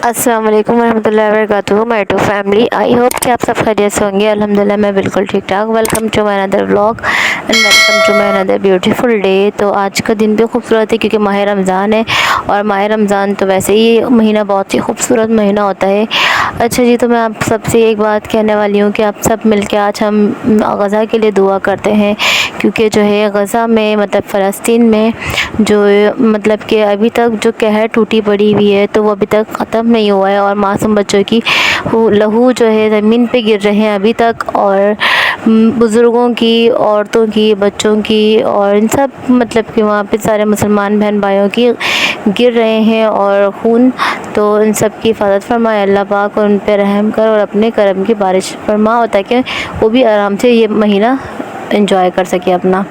अस्सलाम वालेकुम वरहमतुल्लाहि वबरकातुहू my to family. I hope कि आप सब खैरियत से होंगे। अल्हम्दुलिल्लाह मैं बिल्कुल ठीक ठाक। Welcome to my another vlog and welcome to my another beautiful day. तो आज का दिन भी खूबसूरत है क्योंकि माह रमज़ान है और माह रमज़ान तो वैसे ही महीना बहुत ही खूबसूरत महीना होता है। अच्छा जी, तो मैं आप सबसे एक बात कहने वाली हूँ कि आप सब मिलकर आज हम गज़ा के लिए दुआ करते हैं क्योंकि जो है गज़ा में मतलब फ़लस्तीन में जो मतलब कि अभी तक जो कहर टूटी पड़ी हुई है तो वो अभी तक ख़त्म नहीं हुआ है और मासूम बच्चों की लहू जो है ज़मीन पे गिर रहे हैं अभी तक, और बुज़ुर्गों की, औरतों की, बच्चों की और इन सब मतलब कि वहाँ पे सारे मुसलमान बहन भाइयों की गिर रहे हैं और खून। तो इन सब की हिफाजत फरमाए अल्लाह पाक और उन पर रहम कर और अपने करम की बारिश फरमा होता है कि वो भी आराम से ये महीना एंजॉय कर सके, अपना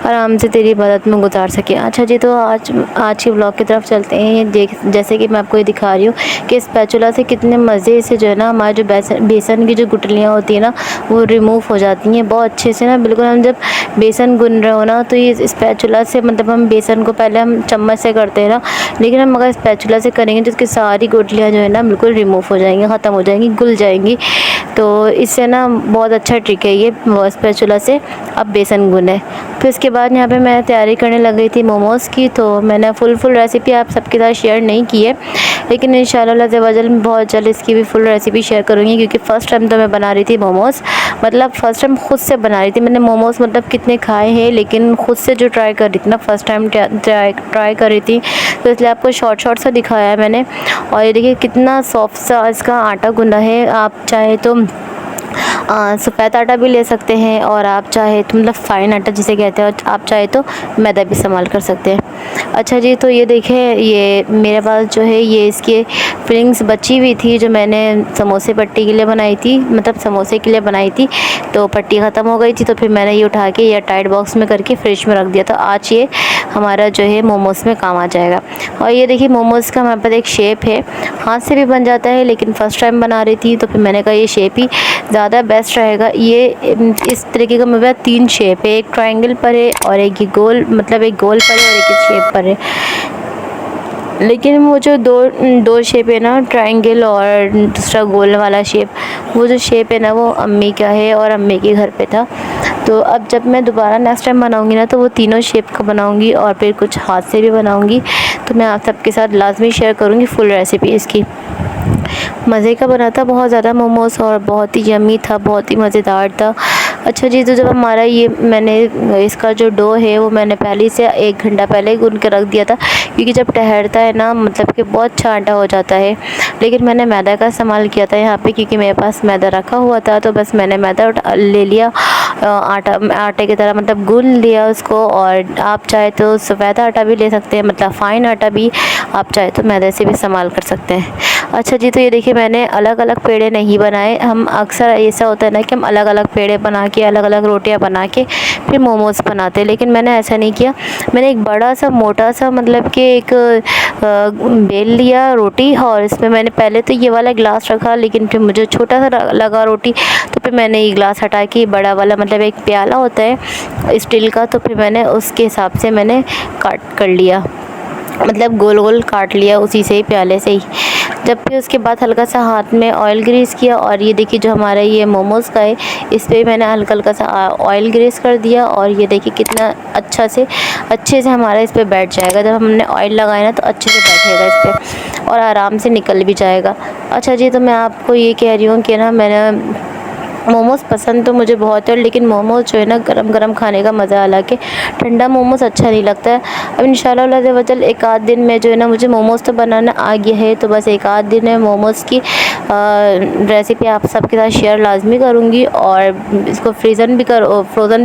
आराम से तेरी इबादत में गुजार सके। अच्छा जी, तो आज के ब्लॉग की तरफ चलते हैं। ये जैसे कि मैं आपको ये दिखा रही हूँ कि स्पैचुला से कितने मज़े से जो है ना हमारे जो बेसन की जो गुठलियाँ होती हैं ना वो रिमूव हो जाती हैं बहुत अच्छे से ना। बिल्कुल हम जब बेसन गुन रहे हो ना तो ये स्पैचुला से मतलब हम बेसन को पहले हम चम्मच से करते हैं ना, लेकिन हम अगर स्पैचुला से करेंगे तो इसकी सारी गुठलियाँ जो है ना बिल्कुल रिमूव हो जाएंगी, ख़त्म हो जाएंगी, घुल जाएंगी। तो इससे ना बहुत अच्छा ट्रिक है ये स्पैचुला से अब बेसन गुने। फिर उसके बाद यहाँ पे मैं तैयारी करने लग गई थी मोमोज़ की। तो मैंने फुल रेसिपी आप सबके साथ शेयर नहीं की है, लेकिन इंशाल्लाह अज़्ज़ा वजल मैं बहुत जल्द इसकी भी फुल रेसिपी शेयर करूँगी क्योंकि फ़र्स्ट टाइम तो मैं बना रही थी मोमोज़, मतलब फ़र्स्ट टाइम खुद से बना रही थी। मैंने मोमोज़ मतलब कितने खाए हैं लेकिन खुद से जो ट्राई कर रही थी ना फ़र्स्ट टाइम ट्राई कर रही थी, तो इसलिए आपको शॉर्ट सा दिखाया है मैंने। और ये देखिए कितना सॉफ्ट सा इसका आटा गूँधा है। आप चाहे तो सफ़ेद आटा भी ले सकते हैं और आप चाहे तो मतलब फ़ाइन आटा जिसे कहते हैं, आप चाहे तो मैदा भी इस्तेमाल कर सकते हैं। अच्छा जी, तो ये देखें ये मेरे पास जो है ये इसकी फिलिंग्स बची हुई थी जो मैंने समोसे पट्टी के लिए बनाई थी, मतलब समोसे के लिए बनाई थी। तो पट्टी ख़त्म हो गई थी तो फिर मैंने ये उठा के एयर टाइट बॉक्स में करके फ्रिज में रख दिया। तो आज ये हमारा जो है मोमोज़ में काम आ जाएगा। और ये देखिए मोमोज़ का हमारे पास एक शेप है, हाथ से भी बन जाता है लेकिन फ़र्स्ट टाइम बना रही थी तो फिर मैंने कहा ये शेप ही ज़्यादा बेस्ट रहेगा। ये इस तरीके का मेरे पास 3 शेप है, एक ट्रायंगल पर है और एक ही गोल, मतलब एक गोल पर है और एक इस शेप पर है। लेकिन वो जो दो शेप है ना, ट्रायंगल और दूसरा गोल वाला शेप, वो जो शेप है ना वो अम्मी का है और अम्मी के घर पे था। तो अब जब मैं दोबारा नेक्स्ट टाइम बनाऊंगी ना तो वो तीनों शेप का बनाऊंगी और फिर कुछ हाथ से भी बनाऊंगी। तो मैं आप सबके साथ लाजमी शेयर करूंगी फुल रेसिपी इसकी। मज़े का बना था बहुत ज़्यादा मोमोज़ और बहुत ही यम्मी था, बहुत ही मज़ेदार था। अच्छा जी, तो जब हमारा ये मैंने इसका जो डो है वो मैंने पहले से 1 घंटा पहले ही गूँध के रख दिया था क्योंकि जब ठहरता है ना मतलब कि बहुत अच्छा आटा हो जाता है। लेकिन मैंने मैदा का इस्तेमाल किया था यहाँ पे क्योंकि मेरे पास मैदा रखा हुआ था, तो बस मैंने मैदा ले लिया आटे की तरह, मतलब गूँध लिया उसको। और आप चाहे तो सफ़ेद आटा भी ले सकते हैं, मतलब फ़ाइन आटा भी आप चाहे तो मैदे से भी इस्तेमाल कर सकते हैं। अच्छा जी, तो ये देखिए मैंने अलग अलग पेड़े नहीं बनाए। हम अक्सर ऐसा होता है ना कि हम अलग अलग पेड़े बना के अलग अलग रोटियां बना के फिर मोमोज़ बनाते हैं, लेकिन मैंने ऐसा नहीं किया। मैंने एक बड़ा सा मोटा सा मतलब कि एक बेल लिया रोटी और इसमें मैंने पहले तो ये वाला ग्लास रखा, लेकिन फिर मुझे छोटा सा लगा रोटी तो फिर मैंने ये ग्लास हटा के बड़ा वाला मतलब एक प्याला होता है स्टील का, तो फिर मैंने उसके हिसाब से मैंने काट कर लिया, मतलब गोल गोल काट लिया उसी से ही, प्याले से ही। जब फिर उसके बाद हल्का सा हाथ में ऑयल ग्रीस किया और ये देखिए जो हमारा ये मोमोज़ का है इस पर मैंने हल्का सा ऑयल ग्रीस कर दिया और ये देखिए कितना अच्छे से हमारा इस पर बैठ जाएगा। जब हमने ऑयल लगाया ना तो अच्छे से बैठेगा इस पर और आराम से निकल भी जाएगा। अच्छा जी, तो मैं आपको ये कह रही हूँ कि ना मैंने मोमोज़ पसंद तो मुझे बहुत है, लेकिन मोमोज़ जो है ना गरम गरम खाने का मज़ा अलग है, ठंडा मोमोज़ अच्छा नहीं लगता है। अब इंशाल्लाह अज़्ज़ा वजल एक आध दिन में जो है ना मुझे मोमोज़ तो बनाना आ गया है, तो बस एक आध दिन में मोमोज़ की रेसिपी आप सबके साथ शेयर लाजमी करूँगी और इसको फ्रोज़न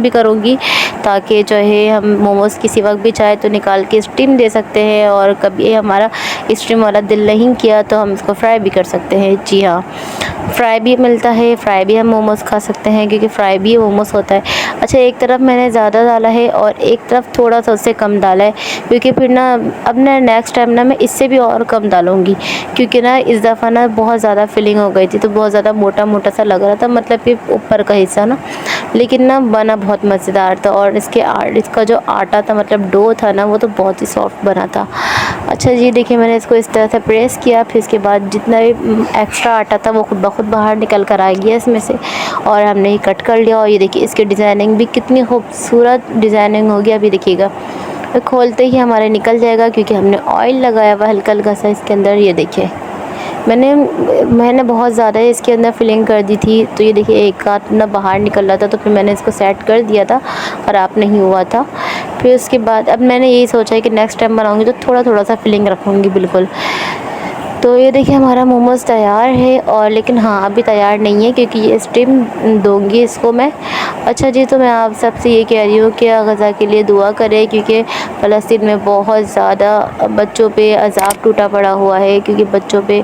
भी करूँगी ताकि जो है हम मोमोज़ किसी वक्त भी चाहे तो निकाल के स्टीम दे सकते हैं, और कभी हमारा स्टीम वाला दिल नहीं किया तो हम इसको फ्राई भी कर सकते हैं। जी हाँ, फ्राई भी मिलता है, फ्राई भी हम मोमोज़ खा सकते हैं क्योंकि फ्राई भी मोमोज़ होता है। अच्छा, एक तरफ मैंने ज़्यादा डाला है और एक तरफ थोड़ा सा उससे कम डाला है, क्योंकि फिर ना अब ना नेक्स्ट टाइम ना मैं इससे भी और कम डालूँगी, क्योंकि ना इस दफ़ा ना बहुत ज़्यादा फिलिंग हो गई थी, तो बहुत ज़्यादा मोटा मोटा सा लग रहा था, मतलब कि ऊपर का हिस्सा ना। लेकिन ना बना बहुत मज़ेदार था, और इसका जो आटा था, मतलब डो था ना, वो तो बहुत ही सॉफ्ट बना था। अच्छा जी, देखिए मैंने इसको इस तरह से प्रेस किया, फिर इसके बाद जितना भी एक्स्ट्रा आटा था वो खुद ब खुद बाहर निकल कर आ गया इसमें से, और हमने ये कट कर लिया। और ये देखिए इसकी डिज़ाइनिंग भी कितनी खूबसूरत डिज़ाइनिंग होगी, अभी देखिएगा। तो खोलते ही हमारे निकल जाएगा, क्योंकि हमने ऑयल लगाया हुआ हल्का हल्का सा इसके अंदर। ये देखिए मैंने बहुत ज़्यादा इसके अंदर फिलिंग कर दी थी, तो ये देखिए एक आध ना बाहर निकल रहा था, तो फिर मैंने इसको सेट कर दिया था, ख़राब नहीं हुआ था। फिर उसके बाद अब मैंने यही सोचा है कि नेक्स्ट टाइम बनाऊँगी तो थोड़ा थोड़ा सा फिलिंग रखूँगी बिल्कुल। तो ये देखिए हमारा मोमोज़ तैयार है, और लेकिन हाँ अभी तैयार नहीं है, क्योंकि ये स्टीम दूँगी इसको मैं। अच्छा जी, तो मैं आप सबसे ये कह रही हूँ कि गज़ा के लिए दुआ करें, क्योंकि फ़लस्तीन में बहुत ज़्यादा बच्चों पे अज़ाब टूटा पड़ा हुआ है, क्योंकि बच्चों पे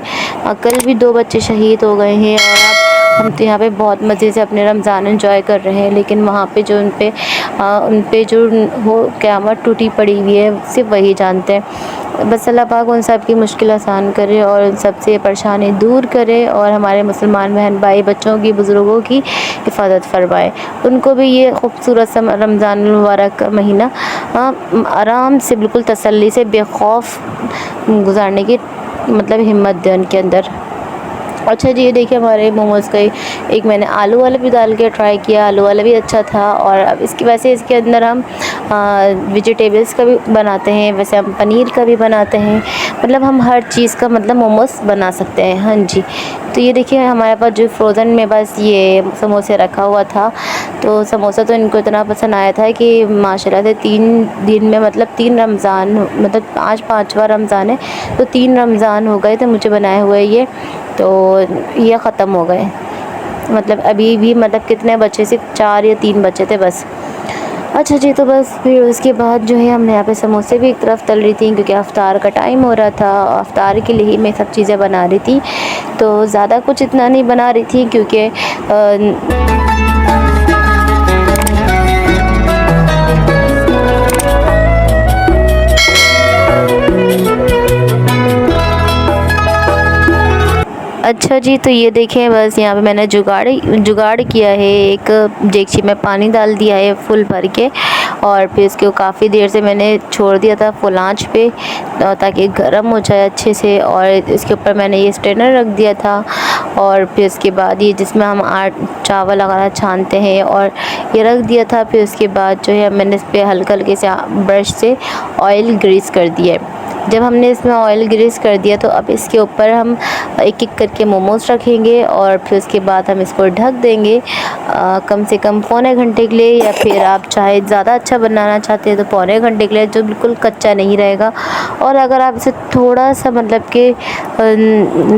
कल भी 2 बच्चे शहीद हो गए हैं। और अब हम तो यहाँ पे बहुत मज़े से अपने रमज़ान एंजॉय कर रहे हैं, लेकिन वहाँ पे जो उन पे जो वो क़यामत टूटी पड़ी हुई है, सिर्फ वही जानते हैं। बस अल्लाह पाक उन सब की मुश्किल आसान करे, और उन सब से परेशानी दूर करे, और हमारे मुसलमान बहन भाई बच्चों की, बुज़ुर्गों की हिफाजत फरमाए। उनको भी ये खूबसूरत सा रमज़ान मुबारक का महीना आराम से बिल्कुल तसल्ली से बेखौफ गुजारने की मतलब हिम्मत दें उनके अंदर। अच्छा जी, ये देखिए हमारे मोमोज़ का एक मैंने आलू वाला भी डाल के ट्राई किया, आलू वाला भी अच्छा था। और अब इसके अंदर हम वेजिटेबल्स का भी बनाते हैं, वैसे हम पनीर का भी बनाते हैं, मतलब हम हर चीज़ का मतलब मोमोज़ बना सकते हैं। हाँ जी, तो ये देखिए हमारे पास जो फ्रोज़न में बस ये समोसे रखा हुआ था, तो समोसा तो इनको इतना पसंद आया था कि माशाल्लाह से 3 दिन में, मतलब 3 रमज़ान, मतलब आज 5वां रमज़ान है, तो 3 रमज़ान हो गए थे मुझे बनाए हुए ये, तो ये ख़त्म हो गए। मतलब अभी भी मतलब कितने बचे, सिर्फ 4 या 3 बचे थे बस। अच्छा जी, तो बस फिर उसके बाद जो है हमने यहाँ पे समोसे भी एक तरफ तल रही थी, क्योंकि अफ्तार का टाइम हो रहा था। अफ्तार के लिए ही मैं सब चीज़ें बना रही थी, तो ज़्यादा कुछ इतना नहीं बना रही थी, क्योंकि अच्छा जी, तो ये देखें बस यहाँ पे मैंने जुगाड़ किया है। एक देगची में पानी डाल दिया है फुल भर के, और फिर इसको काफ़ी देर से मैंने छोड़ दिया था फुल आँच पे, ताकि गर्म हो जाए अच्छे से। और इसके ऊपर मैंने ये स्ट्रेनर रख दिया था, और फिर उसके बाद ये जिसमें हम चावल वगैरह छानते हैं, और ये रख दिया था। फिर उसके बाद जो है मैंने इस पर हल्का हल्के से ब्रश से ऑयल ग्रीस कर दिया है। जब हमने इसमें ऑयल ग्रीस कर दिया, तो अब इसके ऊपर हम एक एक करके मोमोज़ रखेंगे, और फिर उसके बाद हम इसको ढक देंगे कम से कम पौने घंटे के लिए, या फिर आप चाहे ज़्यादा अच्छा बनाना चाहते हैं तो पौने घंटे के लिए, जो बिल्कुल कच्चा नहीं रहेगा। और अगर आप इसे थोड़ा सा मतलब कि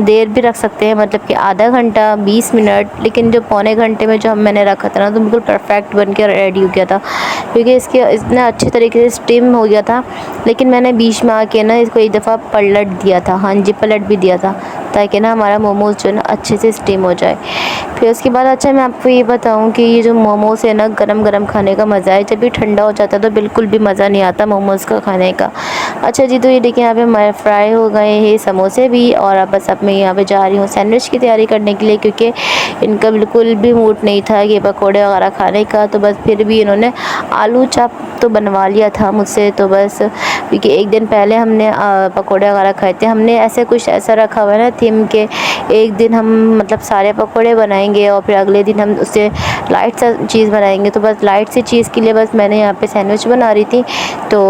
देर भी रख सकते हैं, मतलब कि आधा घंटा 20 मिनट, लेकिन जो पौने घंटे में जो मैंने रखा था ना, तो बिल्कुल परफेक्ट बन के रेडी हो गया था, क्योंकि इसके इतना अच्छे तरीके से स्टीम हो गया था। लेकिन मैंने बीच में आके ना इसको एक दफ़ा पलट दिया था, हाँ जी पलट भी दिया था, ताकि ना हमारा मोमोज़ जो है ना अच्छे से स्टीम हो जाए। फिर उसके बाद अच्छा मैं आपको ये बताऊं कि ये जो मोमोज़ है ना, गरम गरम खाने का मज़ा है, जब भी ठंडा हो जाता है तो बिल्कुल भी मज़ा नहीं आता मोमोज़ का खाने का। अच्छा जी, तो ये देखिए यहाँ पे हमारे फ्राई हो गए हैं समोसे भी, और अब बस अब मैं यहाँ पे जा रही हूँ सैंडविच की तैयारी करने के लिए, क्योंकि इनका बिल्कुल भी मूड नहीं था कि पकौड़े वगैरह खाने का। तो बस फिर भी इन्होंने आलू चाप तो बनवा लिया था मुझसे, तो बस क्योंकि एक दिन पहले हमने पकौड़े वगैरह खाए थे, हमने ऐसे कुछ ऐसा रखा हुआ है ना थीम के, एक दिन हम मतलब सारे पकौड़े बनाएंगे, और फिर अगले दिन हम उससे लाइट सा चीज़ बनाएंगे। तो बस लाइट सी चीज़ के लिए बस मैंने यहाँ पे सैंडविच बना रही थी, तो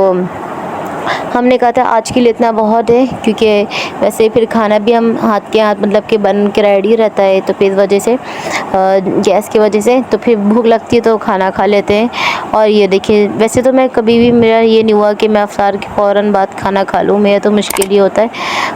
हमने कहा था आज के लिए इतना बहुत है, क्योंकि वैसे फिर खाना भी हम हाथ के हाथ मतलब कि बन के रेडी रहता है, तो फिर इस वजह से गैस की वजह से तो फिर भूख लगती है तो खाना खा लेते हैं। और ये देखिए वैसे तो मैं कभी भी, मेरा ये नहीं हुआ कि मैं अफ्तार के फ़ौरन बाद खाना खा लूँ, मेरा तो मुश्किल ही होता है।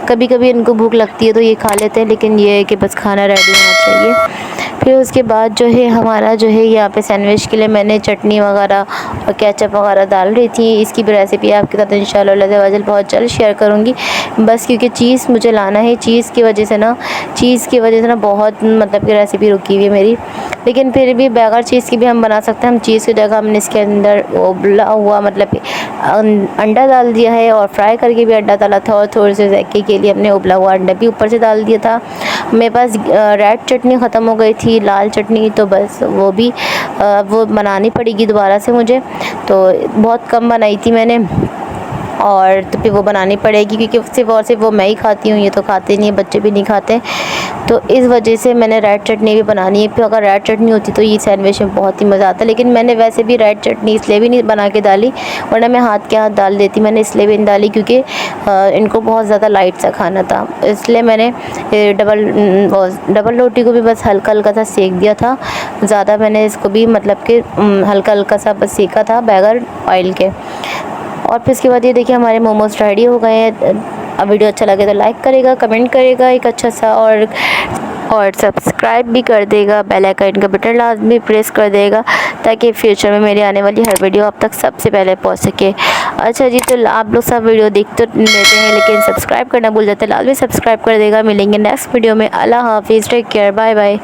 कभी कभी इनको भूख लगती है तो ये खा लेते हैं, लेकिन ये है कि बस खाना रेडी होना चाहिए। फिर उसके बाद जो है हमारा जो है यहाँ पे सैंडविच के लिए मैंने चटनी वगैरह और केचप वगैरह डाल रही थी। इसकी भी रेसिपी आपके साथ इंशाल्लाह बहुत जल्द शेयर करूँगी। बस क्योंकि चीज़ मुझे लाना है, चीज़ की वजह से ना बहुत मतलब कि रेसिपी रुकी हुई है मेरी। लेकिन फिर भी बगैर चीज़ की भी हम बना सकते हैं। हम चीज़ की जगह हमने इसके अंदर उबला हुआ मतलब कि अंडा डाल दिया है और फ्राई करके भी अंडा डाला था, और थोड़े से ज़ायके के लिए हमने उबला हुआ अंडा भी ऊपर से डाल दिया था। मेरे पास रेड चटनी ख़त्म हो गई थी, लाल चटनी, तो बस वो बनानी पड़ेगी दोबारा से मुझे। तो बहुत कम बनाई थी मैंने, और तो फिर वो बनानी पड़ेगी क्योंकि सिर्फ़ वो मैं ही खाती हूँ, ये तो खाते नहीं है, बच्चे भी नहीं खाते। तो इस वजह से मैंने रेड चटनी भी बनानी है। फिर अगर रेड चटनी होती तो ये सैंडविच में बहुत ही मज़ा आता। लेकिन मैंने वैसे भी रेड चटनी इसलिए भी नहीं बना के डाली, वरना मैं हाथ के हाथ डाल देती। मैंने इसलिए भी नहीं डाली क्योंकि इनको बहुत ज़्यादा लाइट सा खाना था, इसलिए मैंने डबल रोटी को भी बस हल्का हल्का सा सेक दिया था। ज़्यादा मैंने इसको भी मतलब कि हल्का हल्का सा बस सेका था बगैर ऑयल के। और फिर इसके बाद ये देखिए हमारे मोमोज़ रेडी हो गए हैं। अब वीडियो अच्छा लगे तो लाइक करेगा, कमेंट करेगा एक अच्छा सा, और सब्सक्राइब भी कर देगा। बेल आइकन का बटन लाजमी प्रेस कर देगा ताकि फ्यूचर में मेरी आने वाली हर वीडियो आप तक सबसे पहले पहुंच सके। अच्छा जी, तो आप लोग सब वीडियो देख तो लेते हैं लेकिन सब्सक्राइब करना भूल जाते हैं, लाजमी सब्सक्राइब कर देगा। मिलेंगे नेक्स्ट वीडियो में। अल्लाह हाफिज़, टेक केयर, बाय बाय।